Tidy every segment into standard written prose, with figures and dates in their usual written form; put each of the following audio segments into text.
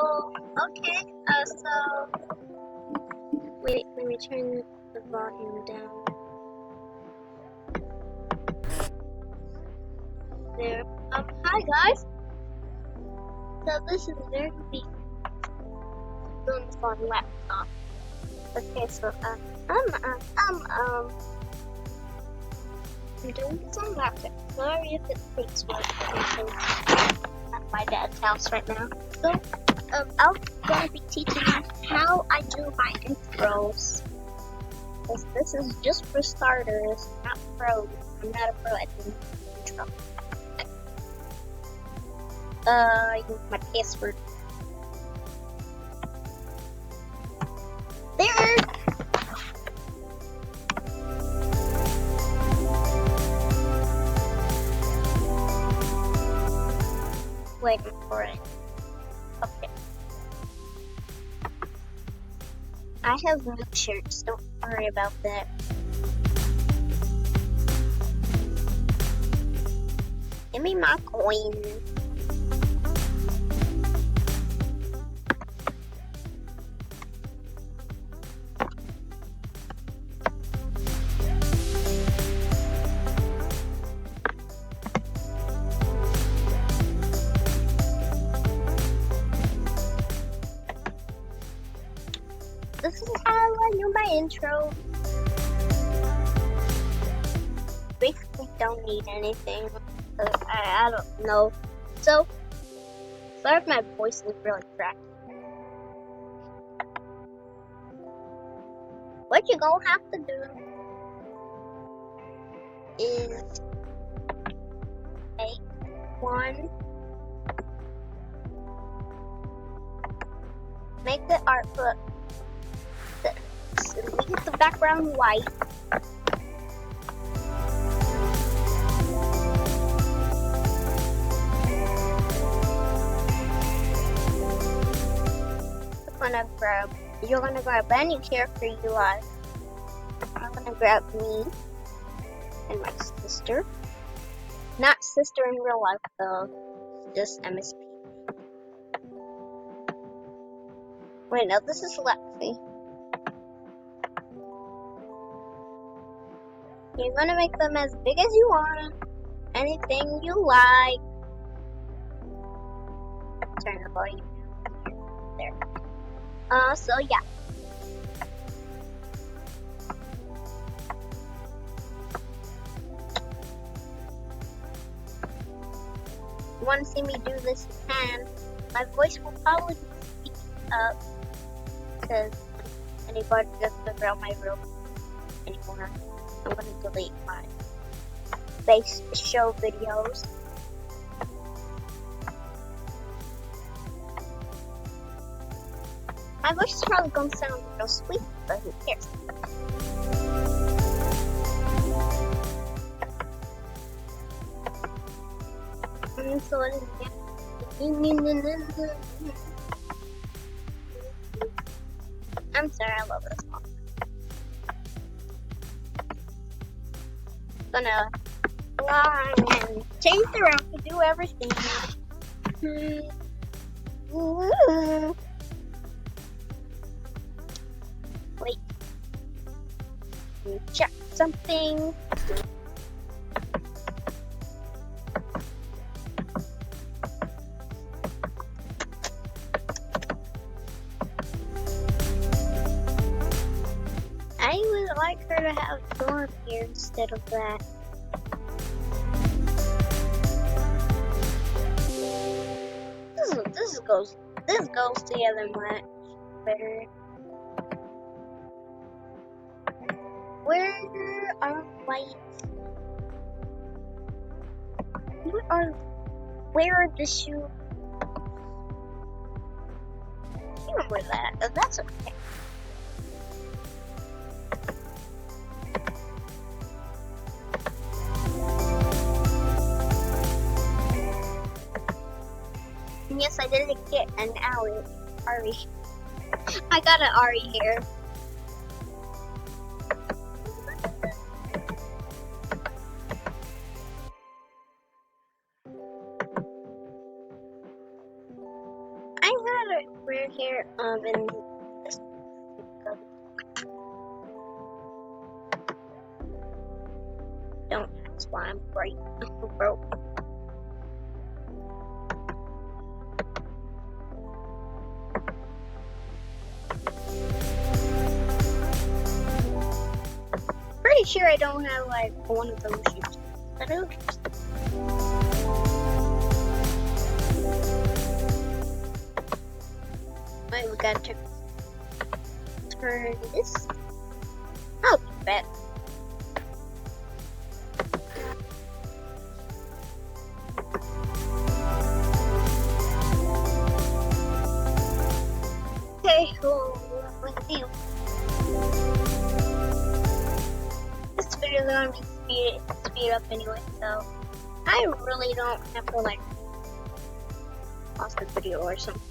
Oh, okay. So wait, let me turn the volume down. There. Hi guys. So this is very big doing this on laptop. Okay, so I'm doing this on laptop. Sorry if it takes work because I'm at my dad's house right now. So I'm gonna be teaching you how I do my intros. This is just for starters, not pros. I'm not a pro at doing intro. Use my password. There. Waiting for it. Okay. I have new shirts. Don't worry about that. Give me my coin. This is how I do my intro. Basically don't need anything. I don't know. So, sorry if my voice is really cracked. What you gonna have to do is take one, make the artwork, leave the background white. You're gonna grab any character you like. I'm gonna grab me and my sister. Not sister in real life though, just MSP. Wait, no, this is Lexi. You're gonna make them as big as you want. Anything you like. Turn the volume down. There. So yeah. You want to see me do this? You can. My voice will probably be speaking up because anybody doesn't figure out my room anymore. I'm gonna delete my base show videos. My voice is probably gonna sound real sweet, but who cares? So I'm sorry, I love this song. Gonna fly and chase around to do everything. Wait. Let me check something. I would like her to have Thorn here instead of that. This goes together much better. Where are lights? Where are the shoes? You remember that? Oh, that's okay. And yes, I did get an Ari. I got an Ari here. we're here in this. Don't ask why I'm broke. Pretty sure I don't have like one of those shoes. I do. Wait, we gotta turn this. Oh, bet. Okay, cool. With you. This video is gonna be speed up anyway, so I really don't have to like pause the video or something.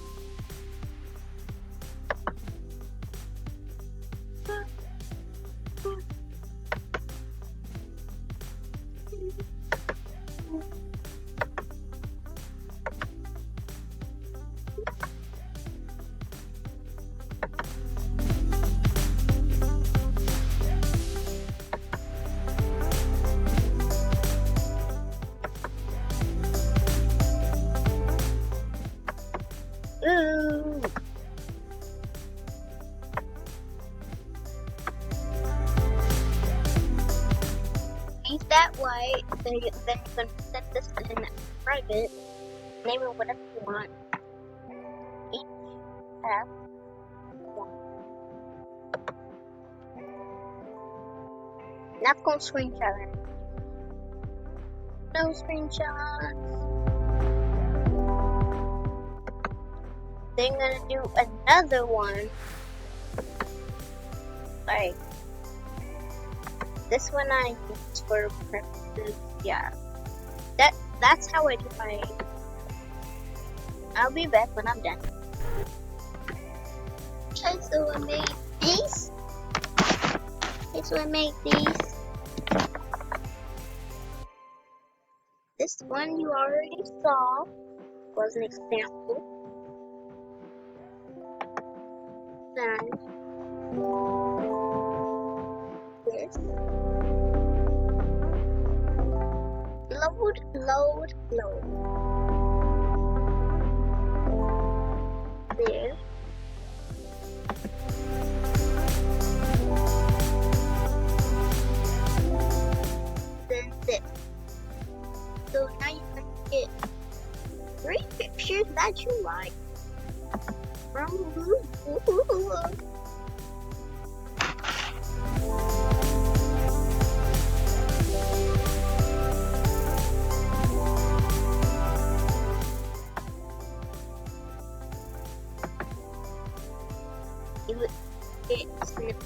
Ooh. Leave that white, then you can set this in private, name it whatever you want. Each have one. Not gonna screenshot it. No screenshots. Then gonna do another one. Like this one I use for purposes. Yeah. That's how I do my. I'll be back when I'm done. Okay, so I made these. Okay, so I made these. This one you already saw was an example. Then this. Load. There. Then this. So now you can get 3 pictures that you like. You would get snipping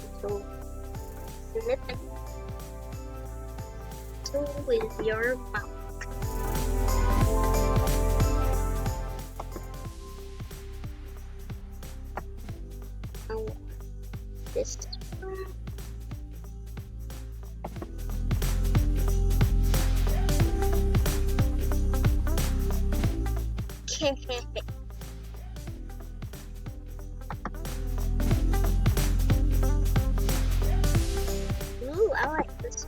tool with your mouth. This one. Ooh, I like this.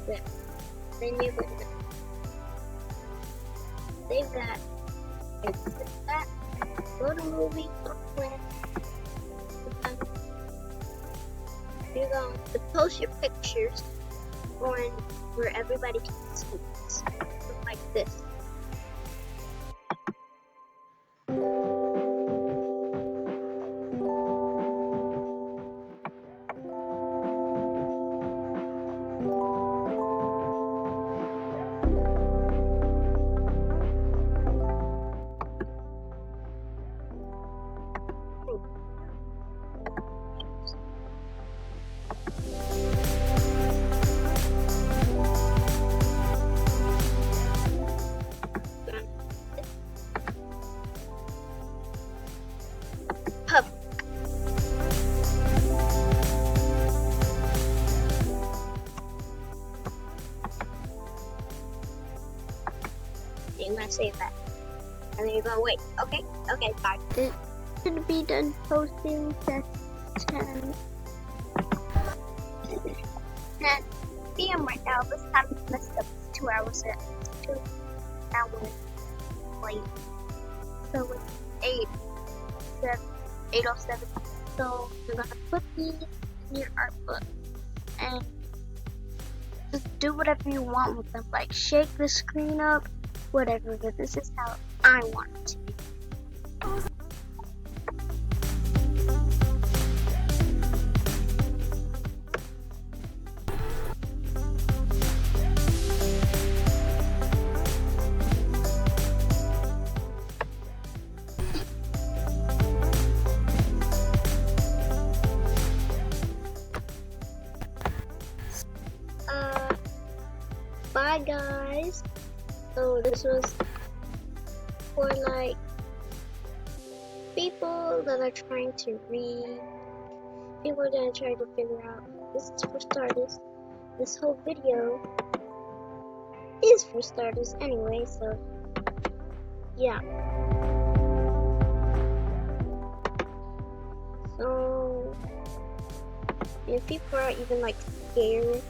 Yeah. Then you can save that. Exit that. Go to movie or plan. You're going to post your pictures on where everybody can see this. Like this. save that. And then you go, wait, okay, bye. It should be done posting at 10 p.m. right now. This time is messed up. It's 2 hours at 2 hours late. So it's 8:07. So you're gonna put these in your art book and just do whatever you want with them. Like shake the screen up, whatever. But this is how I want it to be. Bye guys. So this was for like people that are trying to read, people that are trying to figure out. This is for starters. This whole video is for starters anyway, so yeah. So if people are even like scared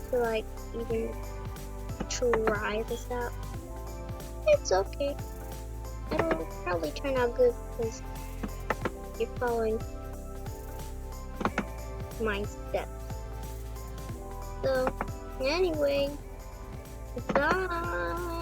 to like even try this out, it's okay. It'll probably turn out good because you're following my steps. So anyway, bye.